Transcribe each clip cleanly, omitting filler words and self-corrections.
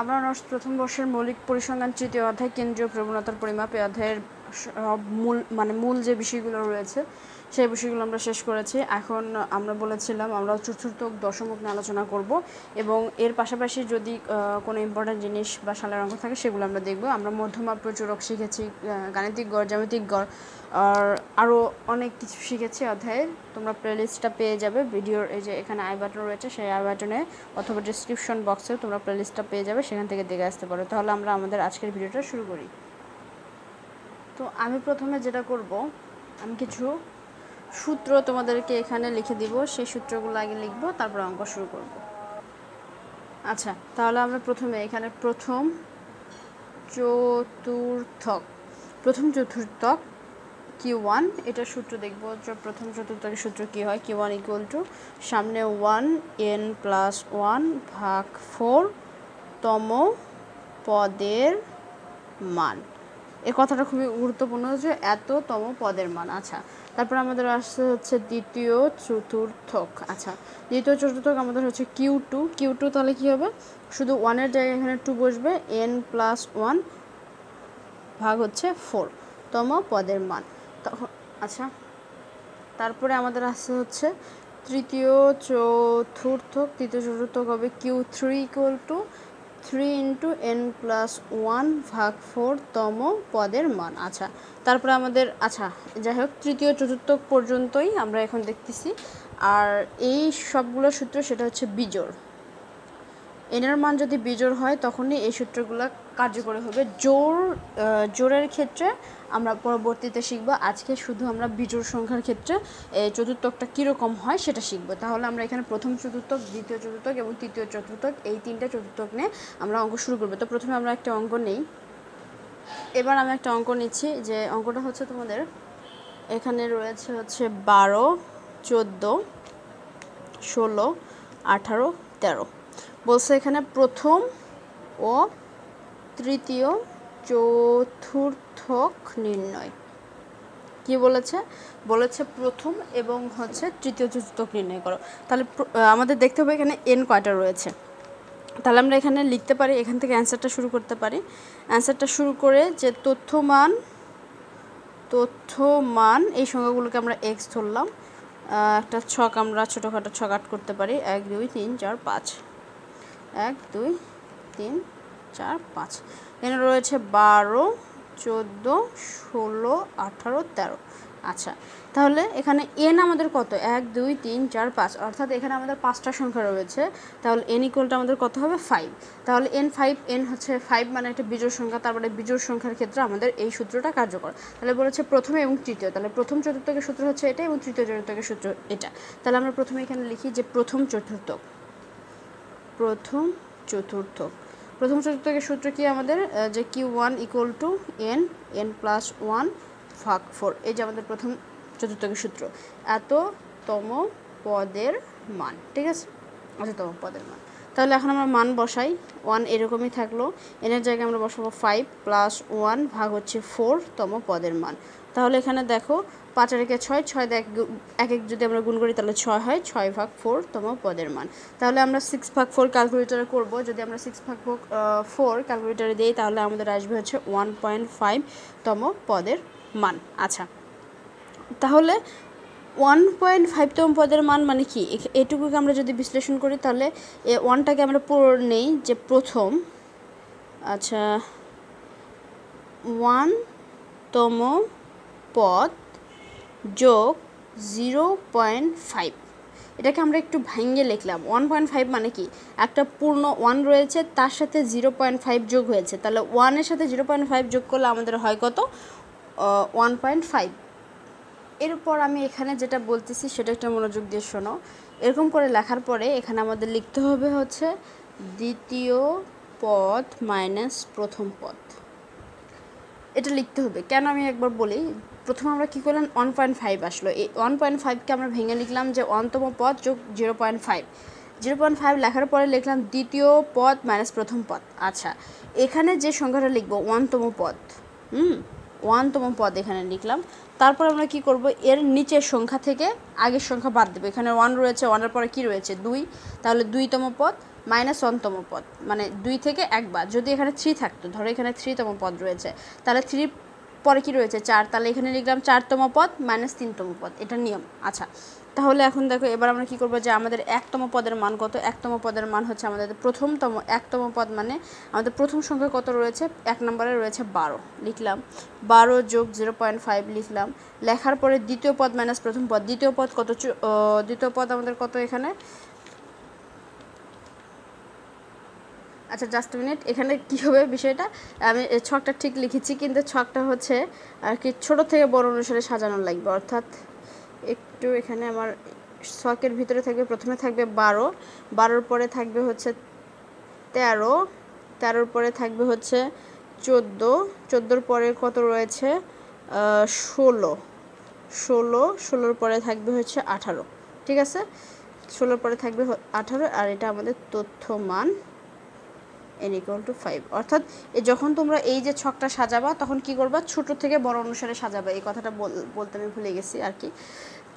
আমরা অনার্স প্রথম বর্ষের মৌলিক পরিসংখ্যান তৃতীয় অধ্যায় কেন্দ্রীয় প্রবণতার পরিমাপ এই অধ্যায়ের মূল যে বিষয়গুলো রয়েছে সেই বিষয়গুলো আমরা শেষ করেছি। এখন আমরা বলেছিলাম আমরা চতুর্থক দশমক নিয়ে আলোচনা করব এবং এর পাশাপাশি যদি কোনো ইম্পর্ট্যান্ট জিনিস বা সালের অঙ্ক থাকে সেগুলো আমরা দেখব। আমরা মধ্যমাপ প্রচুরক শিখেছি, গাণিতিক গড়, জ্যামিতিক গড় আর আরও অনেক কিছু শিখেছি অধ্যায়ের। তোমরা প্লেলিস্টটা পেয়ে যাবে ভিডিওর, এই যে এখানে আই বাটন রয়েছে সেই আই বাটনে অথবা ডিসক্রিপশন বক্সে তোমরা প্লেলিস্টটা পেয়ে যাবে, সেখান থেকে দেখে আসতে পারো। তাহলে আমরা আমাদের আজকের ভিডিওটা শুরু করি। তো আমি প্রথমে যেটা করব, আমি কিছু সূত্র তোমাদেরকে এখানে লিখে দিব, সেই সূত্রগুলো আগে লিখব, তারপর অঙ্ক শুরু করব। আচ্ছা, তাহলে আমরা প্রথমে এখানে প্রথম চতুর্থক Q1 এটা সূত্র দেখব। প্রথম চতুর্থকের সূত্র কি হয়? Q1 ইকুয়াল টু সামনে 1n+1 ভাগ 4 তম পদের মান। এই কথাটা খুবই গুরুত্বপূর্ণ যে এততম পদের মান। আচ্ছা, তারপর আমাদের আসছে হচ্ছে দ্বিতীয় চতুর্থক। আচ্ছা, দ্বিতীয় চতুর্থক আমাদের হচ্ছে Q2 তাহলে কি হবে? শুধু 1-এর জায়গায় এখানে 2 বসবে, n+1 ভাগ হচ্ছে 4 তম পদের মান। তখন আচ্ছা, তারপরে আমাদের আসছে হচ্ছে তৃতীয় চতুর্থক হবে Q3 ইকুয়াল টু 3 × n+1 ভাগ 4 তম পদের মান। আচ্ছা, তারপরে আমাদের যাই হোক তৃতীয় চতুর্থক পর্যন্তই আমরা এখন দেখতেছি। আর এই সবগুলো সূত্র সেটা হচ্ছে বিজোড়। এনের মান যদি বিজোড় হয় তখনই এই সূত্রগুলো কার্যকরী হবে। জোড়ের ক্ষেত্রে আমরা পরবর্তীতে শিখব। আজকে শুধু আমরা বিজোড় সংখ্যার ক্ষেত্রে চতুর্থকটা কীরকম হয় সেটা শিখব। তাহলে আমরা এখানে প্রথম চতুর্থক, দ্বিতীয় চতুর্থক এবং তৃতীয় চতুর্থক এই তিনটা চতুর্থক নিয়ে আমরা অঙ্ক শুরু করব। তো প্রথমে আমরা একটা অঙ্ক নেই। এবার আমি একটা অঙ্ক নিচ্ছি, যে অঙ্কটা হচ্ছে তোমাদের এখানে রয়েছে হচ্ছে 12, 14, 16, 18, 13। বলছে এখানে প্রথম ও তৃতীয় চতুর্থক নির্ণয়। কি বলেছে? বলেছে প্রথম এবং হচ্ছে তৃতীয় চতুর্থক নির্ণয় করো। তাহলে আমাদের দেখতে হবে এখানে n কয়টা রয়েছে। তাহলে আমরা এখানে লিখতে পারি, এখান থেকে অ্যান্সারটা শুরু করতে পারি। অ্যান্সারটা শুরু করে যে তথ্যমান এই সংখ্যাগুলোকে আমরা x ধরলাম। একটা ছক আমরা ছোটোখাটো ছক আট করতে পারি, 1 2 3 4 5, 1 2 3 4 5। এখানে রয়েছে 12, 14, 16, 18, 13। আচ্ছা, তাহলে এখানে n আমাদের কত? 1 2 3 4 5, অর্থাৎ এখানে আমাদের 5টা সংখ্যা রয়েছে। তাহলে n ইকুয়ালটা আমাদের কত হবে? 5। তাহলে n হচ্ছে 5, মানে একটা বিজোড় সংখ্যা। তারপরে বিজোড় সংখ্যার ক্ষেত্রে আমাদের এই সূত্রটা কার্যকর। তাহলে বলেছে প্রথম এবং তৃতীয়, তাহলে প্রথম চতুর্থকের সূত্র হচ্ছে এটা এবং তৃতীয় চতুর্থকের সূত্র এটা। তাহলে আমরা প্রথমে এখানে লিখি যে প্রথম চতুর্থকের সূত্র কি আমাদের? যে Q1 ইকুয়াল টু n+1 ভাগ 4। এই যে আমাদের প্রথম চতুর্থকের সূত্র, এততম পদের মান। ঠিক আছে, এততম পদের মান। তাহলে এখন আমরা মান বসাই। 1 এরকমই থাকলো, এনের জায়গায় আমরা বসাবো 5 + 1 ভাগ হচ্ছে 4 তম পদের মান। তাহলে এখানে দেখো 5 আর 1 6, 6 এক যদি আমরা গুণ করি তাহলে 6 হয়, 6 ভাগ 4 তম পদের মান। তাহলে আমরা 6 ভাগ 4 ক্যালকুলেটারে করব। যদি আমরা 6 ভাগ 4 ক্যালকুলেটারে দিই তাহলে আমাদের আসবে হচ্ছে 1.5 তম পদের মান। আচ্ছা, তাহলে 1.5 তম পদের মান মানে কি? এটুকুকে আমরা যদি বিশ্লেষণ করি তাহলে 1টাকে আমরা পড়ে নেই যে প্রথম, আচ্ছা 1তম পদ যোগ 0.5। এটাকে আমরা একটু ভাঙিয়ে লিখলাম। 1.5 মানে কি? একটা পূর্ণ 1 রয়েছে, তার সাথে 0.5 যোগ হয়েছে। তাহলে 1-এর সাথে 0.5 যোগ করলে আমাদের হয় কত? 1.5। এরপর আমি এখানে যেটা বলতেছি সেটা একটা মনোযোগ দিয়ে শোনো। এরকম করে লেখার পরে এখানে আমাদের লিখতে হবে হচ্ছে দ্বিতীয় পদ মাইনাস প্রথম পদ। এটা লিখতে হবে কেন আমি একবার বলি। প্রথমে আমরা কী করলাম? 1.5 আসলো, এই 1.5কে আমরা ভেঙে লিখলাম যে 1তম পদ যোগ 0.5। 0.5 লেখার পরে লিখলাম দ্বিতীয় পদ মাইনাস প্রথম পদ। আচ্ছা, এখানে যে সংখ্যাটা লিখব 1তম পদ, 1তম পদ এখানে লিখলাম। তারপর আমরা কি করব? এর নিচের সংখ্যা থেকে আগের সংখ্যা বাদ দেবো। এখানে 1 রয়েছে, 1-এর পরে কি রয়েছে? 2, তাহলে 2তম পদ মাইনাস 1তম পদ, মানে 2 থেকে 1 বাদ। যদি এখানে 3 থাকতো, ধরো এখানে 3তম পদ রয়েছে, তাহলে 3 পরে কি রয়েছে 4, তাহলে এখানে লিখলাম 4তম পদ মাইনাস 3তম পদ, এটা নিয়ম। আচ্ছা, তাহলে এখন দেখো এবার আমরা কি করব, যে আমাদের 1তম পদের মান কত? 1তম পদের মান হচ্ছে আমাদের প্রথমতম 1তম পদ, মানে আমাদের প্রথম সংখ্যা কত রয়েছে? 1 নম্বরে রয়েছে 12, লিখলাম 12 যোগ 0.5 লিখলাম। লেখার পরে দ্বিতীয় পদ মাইনাস প্রথম পদ, দ্বিতীয় পদ কত? দ্বিতীয় পদ আমাদের কত এখানে? আচ্ছা জাস্ট মিনিট, এখানে কী হবে বিষয়টা, আমি ছকটা ঠিক লিখেছি, কিন্তু ছকটা হচ্ছে আর কি ছোটো থেকে বড় অনুসারে সাজানো লাগবে। অর্থাৎ একটু এখানে আমার ছকের ভিতরে থাকবে, প্রথমে থাকবে 12, 12-র পরে থাকবে হচ্ছে 13, 13-র পরে থাকবে হচ্ছে 14, 14-র পরে কত রয়েছে? 16, 16-র পরে থাকবে হচ্ছে 18, ঠিক আছে? 16-র পরে থাকবে 18, আর এটা আমাদের তথ্য মান n = 5। অর্থাৎ যখন তোমরা এই যে ছকটা সাজাবা, তখন কি করবা? ছোট থেকে বড় অনুসারে সাজাবা। এই কথাটা বলতে আমি ভুলে গেছি আর কি।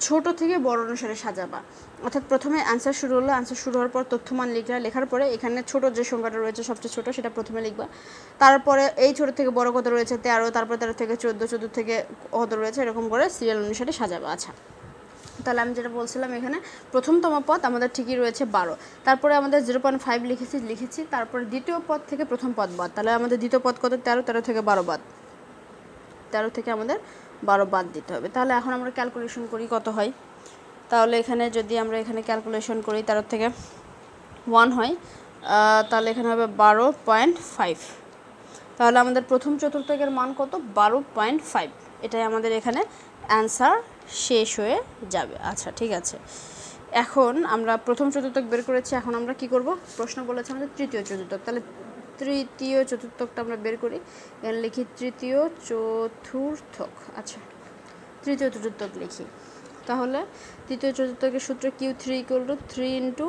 ছোট থেকে বড় অনুসারে সাজাবা। অর্থাৎ প্রথমে অ্যান্সার শুরু হলো, অ্যান্সার শুরু হওয়ার পর তথ্যমান লিখলা, লেখার পরে এখানে ছোট যে সংখ্যাটা রয়েছে সবচেয়ে ছোট সেটা প্রথমে লিখবা। তারপরে এই ছোট থেকে বড় কত রয়েছে 13, তারপর 13 থেকে 14, 14 থেকে কত রয়েছে, এরকম করে সিরিয়াল অনুসারে সাজাবা। আচ্ছা, তাহলে আমি যেটা বলছিলাম, এখানে প্রথমতম পদ আমাদের ঠিকই রয়েছে 12, তারপরে আমাদের 0.5 লিখেছি, তারপরে দ্বিতীয় পদ থেকে প্রথম পদ বাদ, তাহলে আমাদের দ্বিতীয় পদ কত? 13, 13 থেকে 12 বাদ, 13 থেকে আমাদের 12 বাদ দিতে হবে। তাহলে এখন আমরা ক্যালকুলেশন করি কত হয়। তাহলে এখানে যদি আমরা এখানে ক্যালকুলেশন করি 13 থেকে 1 হয়, তাহলে এখানে হবে 12.5। তাহলে আমাদের প্রথম চতুর্থকের মান কত? 12.5। এটাই আমাদের এখানে অ্যান্সার শেষ হয়ে যাবে। আচ্ছা ঠিক আছে, এখন আমরা প্রথম চতুর্থক বের করেছি, এখন আমরা কি করব? প্রশ্ন বলেছে আমাদের তৃতীয় চতুর্থক, তাহলে তৃতীয় চতুর্থকটা আমরা বের করি। এখানে লিখি তৃতীয় চতুর্থক। আচ্ছা, তৃতীয় চতুর্থক লিখি। তাহলে তৃতীয় চতুর্থকের সূত্র Q3 = 3 ×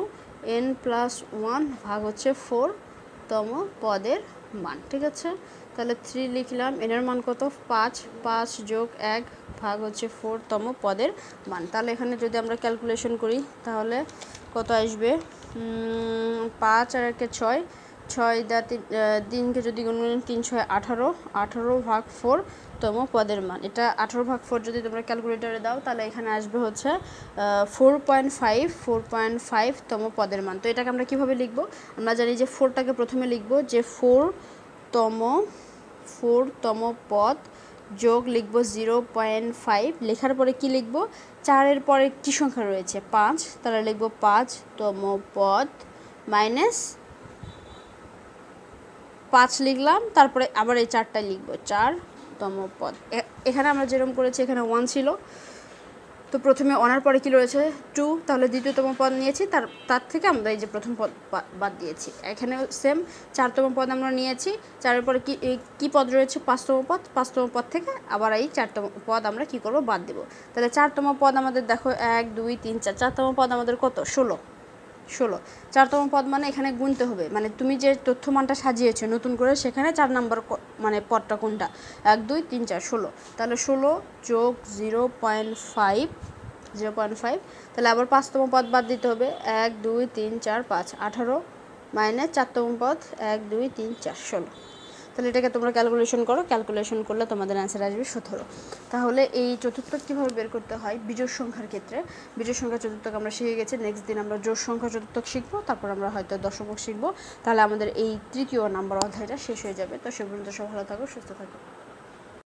n+1 ভাগ হচ্ছে 4তম পদের মান, ঠিক আছে? তাহলে 3 লিখলাম, n এর মান কত? 5, 5 যোগ 1 ভাগ হচ্ছে 4তম পদের মান। তাহলে এখানে যদি আমরা ক্যালকুলেশন করি, তাহলে কত আসবে? 5 আর 1 6, 6 3কে যদি গুণ করি 3 6 18, 18 ভাগ 4তম পদের মান। এটা 18 ভাগ 4 যদি তোমরা ক্যালকুলেটরে দাও, তাহলে এখানে আসবে হচ্ছে 4.5তম পদের মান। তো এটাকে আমরা কিভাবে লিখব? আমরা জানি যে 4টাকে প্রথমে লিখব, যে 4তম পদ যোগ লিখব 0.5, লেখার পরে কি লিখব? 4-এর পরে কি সংখ্যা রয়েছে? 5, তাহলে লিখব 5তম পদ মাইনাস 5 লিখলাম, তারপরে আবার এই 4টা লিখব, 4তম পদ। এখানে আমরা যেরকম করেছি, এখানে 1 ছিল, তো প্রথমে 1-এর পরে কি রয়েছে? 2, তাহলে দ্বিতীয়তম পদ নিয়েছি, তার থেকে আমরা এই যে প্রথম পদ বাদ দিয়েছি। এখানে সেম 4তম পদ আমরা নিয়েছি, 4-এর পরে কি পদ রয়েছে? 5তম পদ, 5তম পদ থেকে আবার এই 4তম পদ আমরা কি করব? বাদ দেব। তাহলে 4তম পদ আমাদের দেখো 1 2 3 4, 4তম পদ আমাদের কত? 16। 4তম পদ মানে এখানে গুনতে হবে, মানে তুমি যে তথ্যমানটা সাজিয়েছো নতুন করে, সেখানে 4 নম্বর মানে পদটা কোনটা? 1 2 3 4, 16। তাহলে 16 যোগ 0.5, তাহলে আবার 5তম পদ বাদ দিতে হবে, 1 2 3 4 5, 18 মাইনাস 4তম পদ 1 2 3 4, 16। তাহলে এটাকে তোমরা ক্যালকুলেশন করো, ক্যালকুলেশন করলে তোমাদের অ্যান্সার আসবে 17। তাহলে এই চতুর্থক কীভাবে বের করতে হয় বিজোড় সংখ্যার ক্ষেত্রে? বিজোড় সংখ্যা চতুর্থক আমরা শিখে গেছি, নেক্সট দিন আমরা জোড় সংখ্যা চতুর্থক শিখবো, তারপর আমরা হয়তো দশমিক শিখবো। তাহলে আমাদের এই তৃতীয় নাম্বার অধ্যায়টা শেষ হয়ে যাবে। তো সে পর্যন্ত সব ভালো থাকো, সুস্থ থাকো।